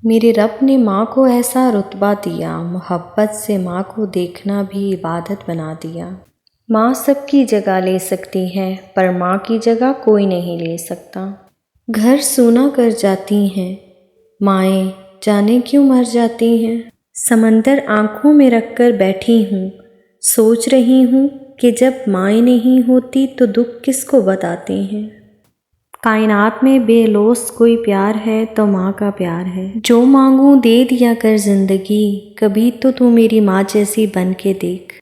میرے رب نے ماں کو ایسا رتبہ دیا، محبت سے ماں کو دیکھنا بھی عبادت بنا دیا۔ ماں سب کی جگہ لے سکتی ہے پر ماں کی جگہ کوئی نہیں لے سکتا۔ گھر سونا کر جاتی ہیں مائیں، جانے کیوں مر جاتی ہیں۔ سمندر آنکھوں میں رکھ کر بیٹھی ہوں، سوچ رہی ہوں کہ جب مائیں نہیں ہوتی تو دکھ کس کو بتاتے ہیں۔ کائنات میں بے لوث کوئی پیار ہے تو ماں کا پیار ہے۔ جو مانگوں دے دیا کر زندگی، کبھی تو میری ماں جیسی بن کے دیکھ۔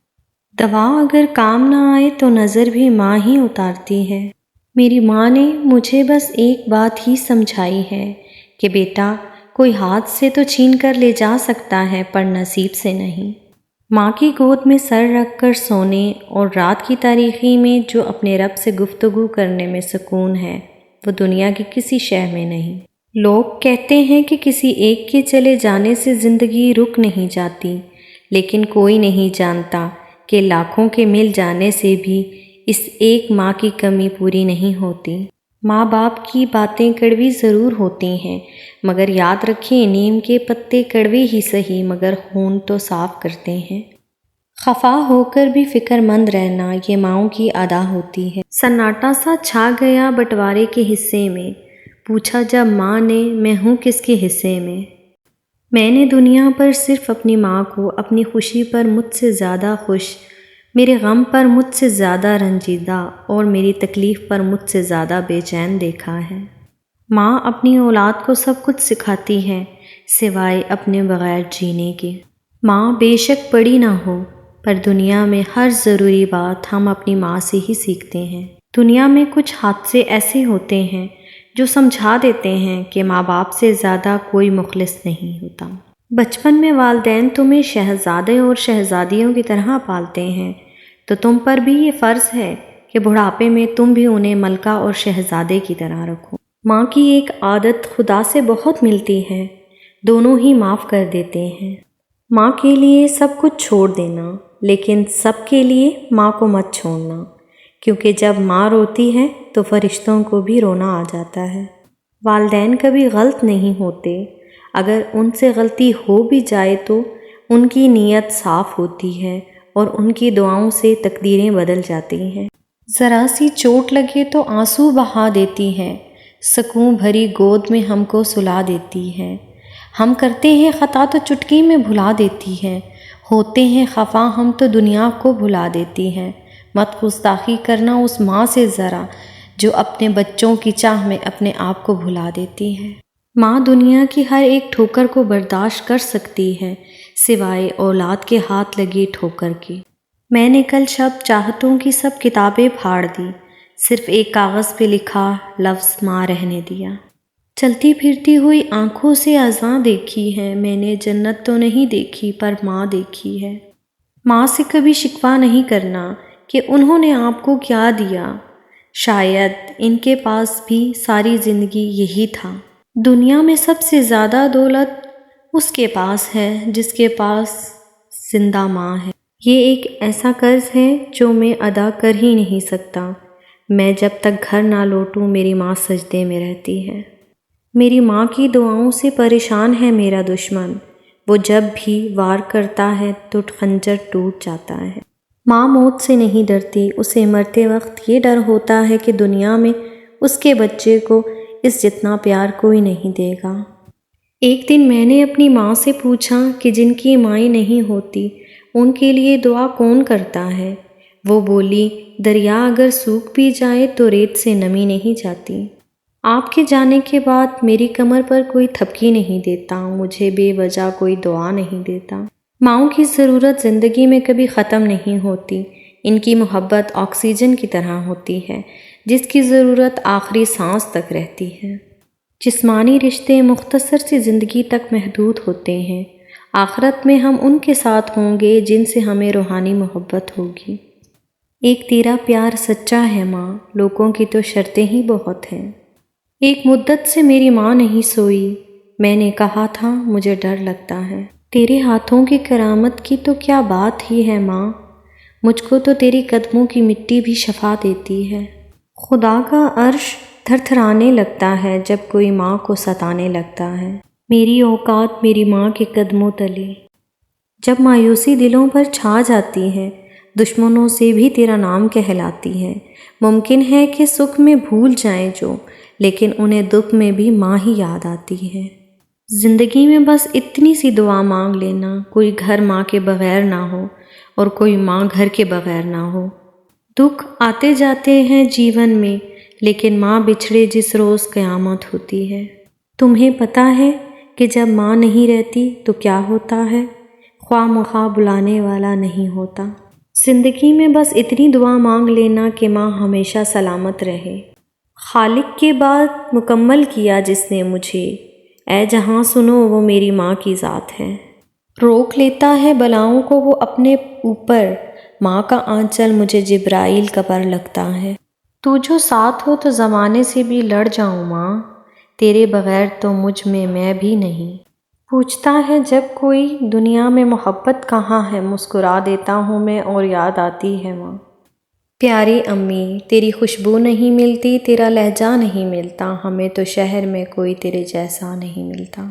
دوا اگر کام نہ آئے تو نظر بھی ماں ہی اتارتی ہے۔ میری ماں نے مجھے بس ایک بات ہی سمجھائی ہے کہ بیٹا، کوئی ہاتھ سے تو چھین کر لے جا سکتا ہے پر نصیب سے نہیں۔ ماں کی گود میں سر رکھ کر سونے اور رات کی تاریکی میں جو اپنے رب سے گفتگو کرنے میں سکون ہے، وہ دنیا کی کسی شے میں نہیں۔ لوگ کہتے ہیں کہ کسی ایک کے چلے جانے سے زندگی رک نہیں جاتی، لیکن کوئی نہیں جانتا کہ لاکھوں کے مل جانے سے بھی اس ایک ماں کی کمی پوری نہیں ہوتی۔ ماں باپ کی باتیں کڑوی ضرور ہوتی ہیں، مگر یاد رکھیں نیم کے پتے کڑوے ہی سہی مگر خون تو صاف کرتے ہیں۔ خفا ہو کر بھی فکر مند رہنا، یہ ماؤں کی ادا ہوتی ہے۔ سناٹا سا چھا گیا بٹوارے کے حصے میں، پوچھا جب ماں نے میں ہوں کس کے حصے میں۔ میں نے دنیا پر صرف اپنی ماں کو اپنی خوشی پر مجھ سے زیادہ خوش، میرے غم پر مجھ سے زیادہ رنجیدہ اور میری تکلیف پر مجھ سے زیادہ بے چین دیکھا ہے۔ ماں اپنی اولاد کو سب کچھ سکھاتی ہے سوائے اپنے بغیر جینے کے۔ ماں بے شک بڑی نہ ہو، پر دنیا میں ہر ضروری بات ہم اپنی ماں سے ہی سیکھتے ہیں۔ دنیا میں کچھ حادثے ایسے ہوتے ہیں جو سمجھا دیتے ہیں کہ ماں باپ سے زیادہ کوئی مخلص نہیں ہوتا۔ بچپن میں والدین تمہیں شہزادے اور شہزادیوں کی طرح پالتے ہیں، تو تم پر بھی یہ فرض ہے کہ بڑھاپے میں تم بھی انہیں ملکہ اور شہزادے کی طرح رکھو۔ ماں کی ایک عادت خدا سے بہت ملتی ہے، دونوں ہی معاف کر دیتے ہیں۔ ماں کے لیے سب کچھ چھوڑ دینا، لیکن سب کے لیے ماں کو مت چھوڑنا، کیونکہ جب ماں روتی ہے تو فرشتوں کو بھی رونا آ جاتا ہے۔ والدین کبھی غلط نہیں ہوتے، اگر ان سے غلطی ہو بھی جائے تو ان کی نیت صاف ہوتی ہے اور ان کی دعاؤں سے تقدیریں بدل جاتی ہیں۔ ذرا سی چوٹ لگے تو آنسو بہا دیتی ہے، سکون بھری گود میں ہم کو سلا دیتی ہے۔ ہم کرتے ہیں خطا تو چٹکی میں بھلا دیتی ہے، ہوتے ہیں خفا ہم تو دنیا کو بھلا دیتی ہے۔ مت گستاخی کرنا اس ماں سے ذرا، جو اپنے بچوں کی چاہ میں اپنے آپ کو بھلا دیتی ہے۔ ماں دنیا کی ہر ایک ٹھوکر کو برداشت کر سکتی ہے، سوائے اولاد کے ہاتھ لگی ٹھوکر کے۔ میں نے کل شب چاہتوں کی سب کتابیں پھاڑ دی، صرف ایک کاغذ پہ لکھا لفظ ماں رہنے دیا۔ چلتی پھرتی ہوئی آنکھوں سے اذاں دیکھی ہے میں نے، جنت تو نہیں دیکھی پر ماں دیکھی ہے۔ ماں سے کبھی شکوہ نہیں کرنا کہ انہوں نے آپ کو کیا دیا، شاید ان کے پاس بھی ساری زندگی یہی تھا۔ دنیا میں سب سے زیادہ دولت اس کے پاس ہے جس کے پاس زندہ ماں ہے۔ یہ ایک ایسا قرض ہے جو میں ادا کر ہی نہیں سکتا۔ میں جب تک گھر نہ لوٹوں میری ماں سجدے میں رہتی ہے۔ میری ماں کی دعاؤں سے پریشان ہے میرا دشمن، وہ جب بھی وار کرتا ہے تو خنجر ٹوٹ جاتا ہے۔ ماں موت سے نہیں ڈرتی، اسے مرتے وقت یہ ڈر ہوتا ہے کہ دنیا میں اس کے بچے کو اس جتنا پیار کوئی نہیں دے گا۔ ایک دن میں نے اپنی ماں سے پوچھا کہ جن کی مائیں نہیں ہوتی ان کے لیے دعا کون کرتا ہے؟ وہ بولی، دریا اگر سوکھ بھی جائے تو ریت سے نمی نہیں جاتی۔ آپ کے جانے کے بعد میری کمر پر کوئی تھپکی نہیں دیتا، مجھے بے وجہ کوئی دعا نہیں دیتا۔ ماؤں کی ضرورت زندگی میں کبھی ختم نہیں ہوتی، ان کی محبت آکسیجن کی طرح ہوتی ہے جس کی ضرورت آخری سانس تک رہتی ہے۔ جسمانی رشتے مختصر سی زندگی تک محدود ہوتے ہیں، آخرت میں ہم ان کے ساتھ ہوں گے جن سے ہمیں روحانی محبت ہوگی۔ ایک تیرا پیار سچا ہے ماں، لوگوں کی تو شرطیں ہی بہت ہیں۔ ایک مدت سے میری ماں نہیں سوئی، میں نے کہا تھا مجھے ڈر لگتا ہے۔ تیرے ہاتھوں کی کرامت کی تو کیا بات ہی ہے ماں، مجھ کو تو تیری قدموں کی مٹی بھی شفا دیتی ہے۔ خدا کا عرش تھر تھرانے لگتا ہے جب کوئی ماں کو ستانے لگتا ہے۔ میری اوقات میری ماں کے قدموں تلے۔ جب مایوسی دلوں پر چھا جاتی ہے، دشمنوں سے بھی تیرا نام کہلاتی ہے۔ ممکن ہے کہ سکھ میں بھول جائیں جو، لیکن انہیں دکھ میں بھی ماں ہی یاد آتی ہے۔ زندگی میں بس اتنی سی دعا مانگ لینا، کوئی گھر ماں کے بغیر نہ ہو اور کوئی ماں گھر کے بغیر نہ ہو۔ دکھ آتے جاتے ہیں جیون میں، لیکن ماں بچھڑے جس روز قیامت ہوتی ہے۔ تمہیں پتہ ہے کہ جب ماں نہیں رہتی تو کیا ہوتا ہے؟ خواہ مخواہ بلانے والا نہیں ہوتا۔ زندگی میں بس اتنی دعا مانگ لینا کہ ماں ہمیشہ سلامت رہے۔ خالق کے بعد مکمل کیا جس نے مجھے، اے جہاں سنو وہ میری ماں کی ذات ہے۔ روک لیتا ہے بلاؤں کو وہ اپنے اوپر، ماں کا آنچل مجھے جبرائیل کا پر لگتا ہے۔ تو جو ساتھ ہو تو زمانے سے بھی لڑ جاؤں ماں، تیرے بغیر تو مجھ میں بھی نہیں۔ پوچھتا ہے جب کوئی دنیا میں محبت کہاں ہے، مسکرا دیتا ہوں میں اور یاد آتی ہے ماں۔ پیاری امی، تیری خوشبو نہیں ملتی، تیرا لہجہ نہیں ملتا، ہمیں تو شہر میں کوئی تیرے جیسا نہیں ملتا۔